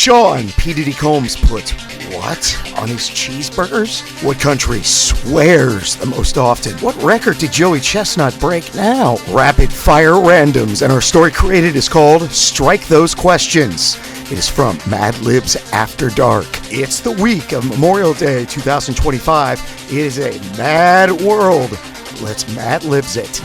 Sean P. Diddy Combs put what on his cheeseburgers? What country swears the most often? What record did Joey Chestnut break now? Rapid fire randoms, and our story created is called Strike Those Questions. It is from Mad Libs After Dark. It's the week of Memorial Day 2025. It is a mad world. Let's Mad Libs it.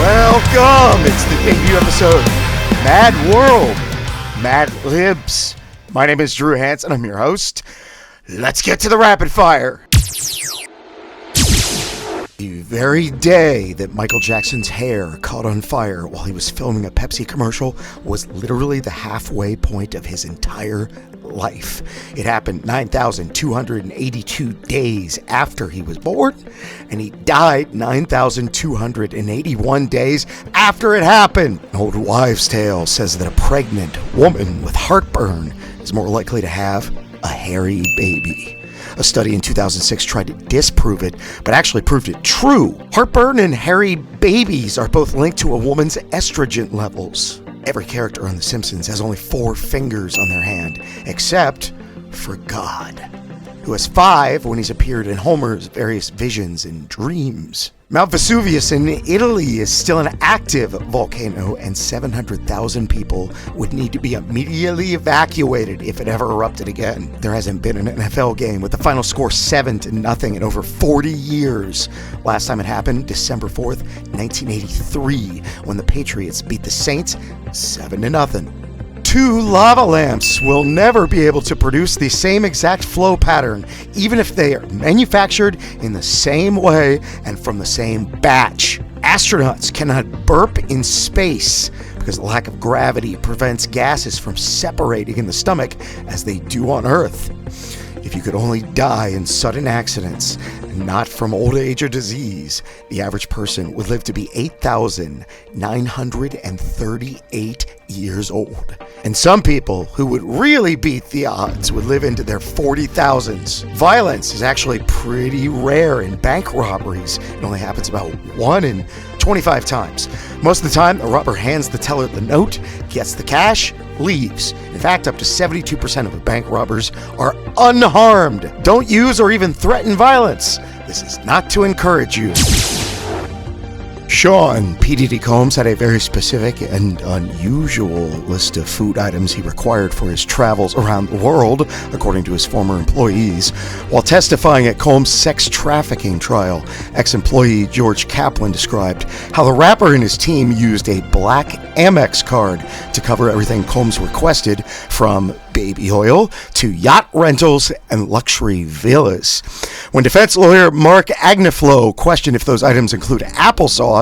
Welcome! It's the debut episode, Mad World, Mad Libs. My name is Drew Hansen. I'm your host. Let's get to the rapid fire. The very day that Michael Jackson's hair caught on fire while he was filming a Pepsi commercial was literally the halfway point of his entire life. It happened 9,282 days after he was born, and he died 9,281 days after it happened. An old wives' tale says that a pregnant woman with heartburn is more likely to have a hairy baby. A study in 2006 tried to disprove it, but actually proved it true. Heartburn and hairy babies are both linked to a woman's estrogen levels. Every character on The Simpsons has only 4 fingers on their hand, except for God, who has 5 when he's appeared in Homer's various visions and dreams. Mount Vesuvius in Italy is still an active volcano, and 700,000 people would need to be immediately evacuated if it ever erupted again. There hasn't been an NFL game with the final score 7-0 in over 40 years. Last time it happened, December 4th, 1983, when the Patriots beat the Saints 7-0. 2 lava lamps will never be able to produce the same exact flow pattern, even if they are manufactured in the same way and from the same batch. Astronauts cannot burp in space because the lack of gravity prevents gases from separating in the stomach as they do on Earth. If you could only die in sudden accidents, not from old age or disease, the average person would live to be 8,938 years old. And some people who would really beat the odds would live into their 40,000s. Violence is actually pretty rare in bank robberies. It only happens about 1 in 25 times. Most of the time, the robber hands the teller the note, gets the cash, leaves. In fact, up to 72% of bank robbers are unharmed. Don't use or even threaten violence. This is not to encourage you. Sean P. Diddy Combs had a very specific and unusual list of food items he required for his travels around the world, according to his former employees. While testifying at Combs' sex trafficking trial, ex-employee George Kaplan described how the rapper and his team used a black Amex card to cover everything Combs requested, from baby oil to yacht rentals and luxury villas. When defense lawyer Mark Agniflo questioned if those items include applesauce,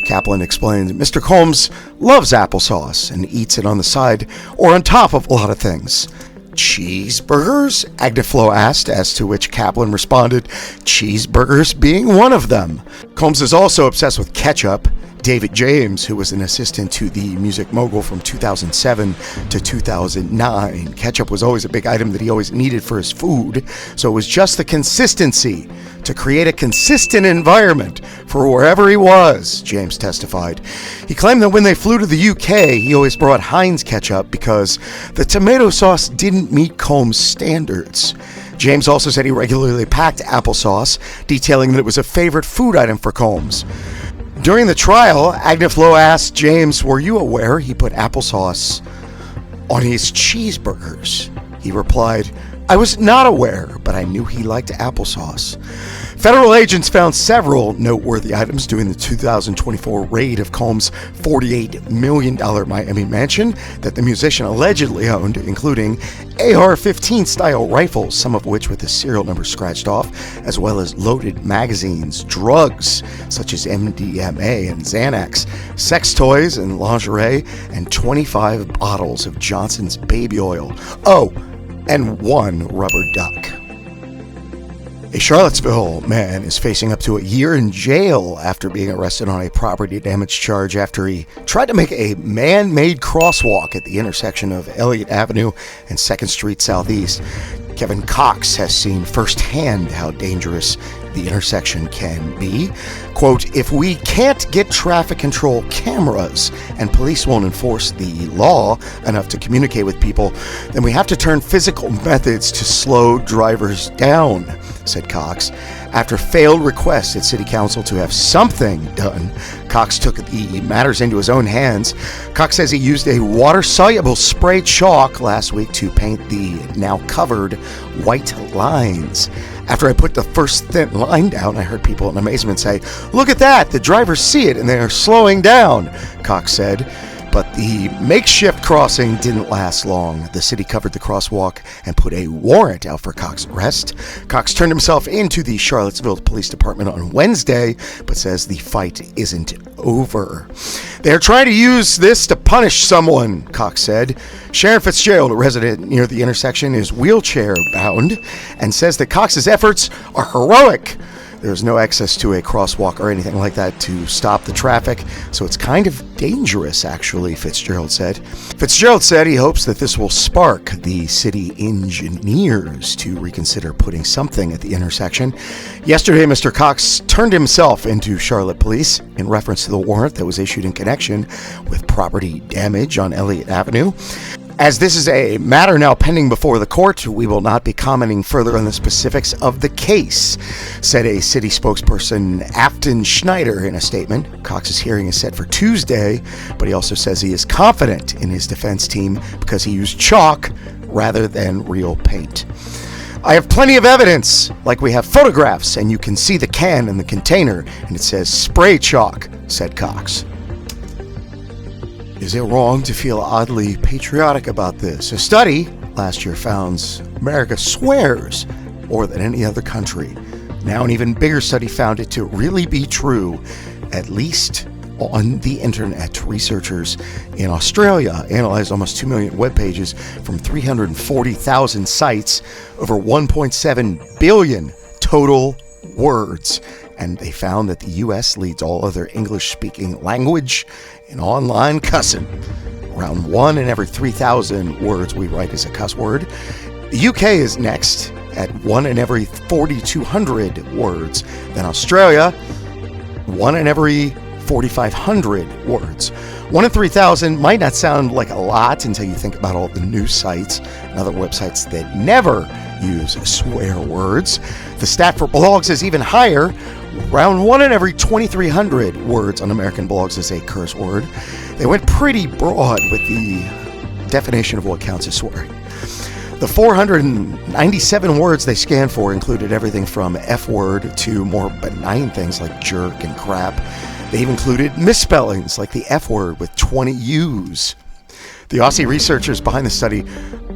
Kaplan explained Mr. Combs loves applesauce and eats it on the side or on top of a lot of things. Cheeseburgers? Agniflo asked, as to which Kaplan responded, cheeseburgers being one of them. Combs is also obsessed with ketchup. David James, who was an assistant to the music mogul from 2007 to 2009. Ketchup was always a big item that he always needed for his food, so it was just the consistency to create a consistent environment for wherever he was, James testified. He claimed that when they flew to the UK, he always brought Heinz ketchup because the tomato sauce didn't meet Combs' standards. James also said he regularly packed applesauce, detailing that it was a favorite food item for Combs. During the trial, Agniflo asked James, were you aware he put applesauce on his cheeseburgers? He replied, I was not aware, but I knew he liked applesauce. Federal agents found several noteworthy items during the 2024 raid of Combs' $48 million Miami mansion that the musician allegedly owned, including AR-15 style rifles, some of which with the serial number scratched off, as well as loaded magazines, drugs such as MDMA and Xanax, sex toys and lingerie, and 25 bottles of Johnson's baby oil. Oh, and 1 rubber duck. A Charlottesville man is facing up to a year in jail after being arrested on a property damage charge after he tried to make a man-made crosswalk at the intersection of Elliott Avenue and 2nd Street Southeast. Kevin Cox has seen firsthand how dangerous the intersection can be. Quote, "If we can't get traffic control cameras and police won't enforce the law enough to communicate with people, then we have to turn physical methods to slow drivers down," said Cox. After failed requests at City Council to have something done, Cox took the matters into his own hands. Cox says he used a water-soluble spray chalk last week to paint the now covered white lines. "After I put the first thin line down, I heard people in amazement say, 'Look at that, the drivers see it and they are slowing down,'" Cox said. But the makeshift crossing didn't last long. The city covered the crosswalk and put a warrant out for Cox's arrest. Cox turned himself into the Charlottesville Police Department on Wednesday, but says the fight isn't over. "They're trying to use this to punish someone," Cox said. Sharon Fitzgerald, a resident near the intersection, is wheelchair-bound and says that Cox's efforts are heroic. There's no access to a crosswalk or anything like that to stop the traffic, so it's kind of dangerous, actually, Fitzgerald said. Fitzgerald said he hopes that this will spark the city engineers to reconsider putting something at the intersection. Yesterday, Mr. Cox turned himself into Charlotte police in reference to the warrant that was issued in connection with property damage on Elliott Avenue. "As this is a matter now pending before the court, we will not be commenting further on the specifics of the case," said a city spokesperson, Afton Schneider, in a statement. Cox's hearing is set for Tuesday, but he also says he is confident in his defense team because he used chalk rather than real paint. "I have plenty of evidence, like we have photographs, and you can see the can and the container, and it says spray chalk," said Cox. Is it wrong to feel oddly patriotic about this? A study last year found America swears more than any other country. Now an even bigger study found it to really be true, at least on the internet. Researchers in Australia analyzed almost 2 million web pages from 340,000 sites, over 1.7 billion total words. And they found that the U.S. leads all other English-speaking language in online cussing. Around 1 in every 3,000 words we write is a cuss word. The UK is next at 1 in every 4,200 words. Then Australia, 1 in every 4,500 words. 1 in 3,000 might not sound like a lot until you think about all the news sites and other websites that never use swear words. The stat for blogs is even higher. Around 1 in every 2,300 words on American blogs is a curse word. They went pretty broad with the definition of what counts as swearing. The 497 words they scanned for included everything from F-word to more benign things like jerk and crap. They've included misspellings like the F-word with 20 U's. The Aussie researchers behind the study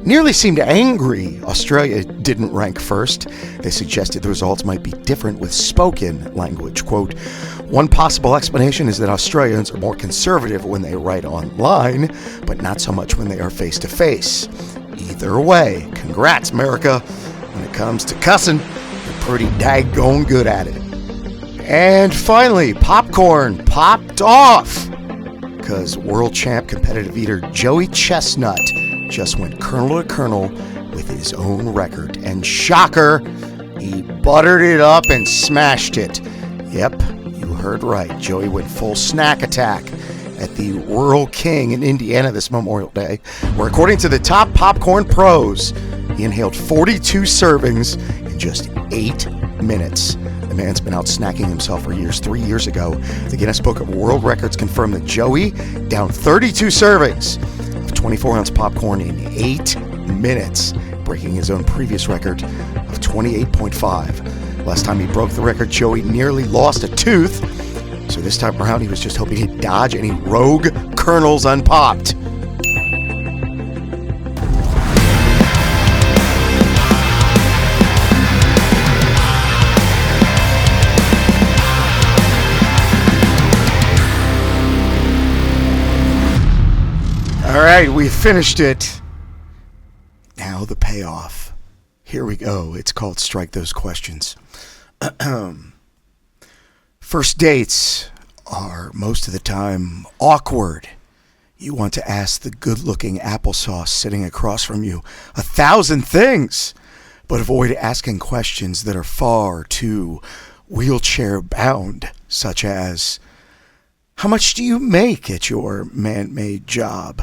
nearly seemed angry Australia didn't rank first. They suggested the results might be different with spoken language. Quote, "One possible explanation is that Australians are more conservative when they write online, but not so much when they are face-to-face. Either way, congrats, America. When it comes to cussing, you're pretty daggone good at it." And finally, popcorn popped off because world champ competitive eater Joey Chestnut just went kernel to kernel with his own record. And shocker, he buttered it up and smashed it. Yep, you heard right. Joey went full snack attack at the Rural King in Indiana this Memorial Day, where according to the top popcorn pros, he inhaled 42 servings in just 8 minutes. The man's been out snacking himself for years. 3 years ago, the Guinness Book of World Records confirmed that Joey downed 32 servings of 24-ounce popcorn in 8 minutes, breaking his own previous record of 28.5. Last time he broke the record, Joey nearly lost a tooth, so this time around he was just hoping he'd dodge any rogue kernels unpopped. All right, we finished it. Now the payoff. Here we go. It's called Strike Those Questions. First dates are most of the time awkward. You want to ask the good-looking applesauce sitting across from you 1,000 things, but avoid asking questions that are far too wheelchair-bound, such as, how much do you make at your man-made job?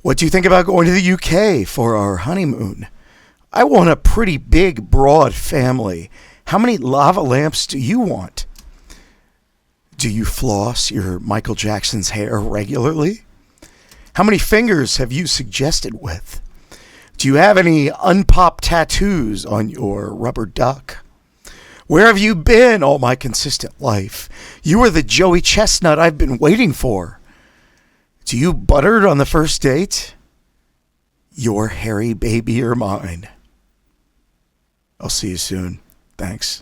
What do you think about going to the UK for our honeymoon? I want a pretty big, broad family. How many lava lamps do you want? Do you floss your Michael Jackson's hair regularly? How many fingers have you suggested with? Do you have any unpopped tattoos on your rubber duck? Where have you been all my consistent life? You are the Joey Chestnut I've been waiting for. Do you butter on the first date? Your hairy baby or mine? I'll see you soon. Thanks.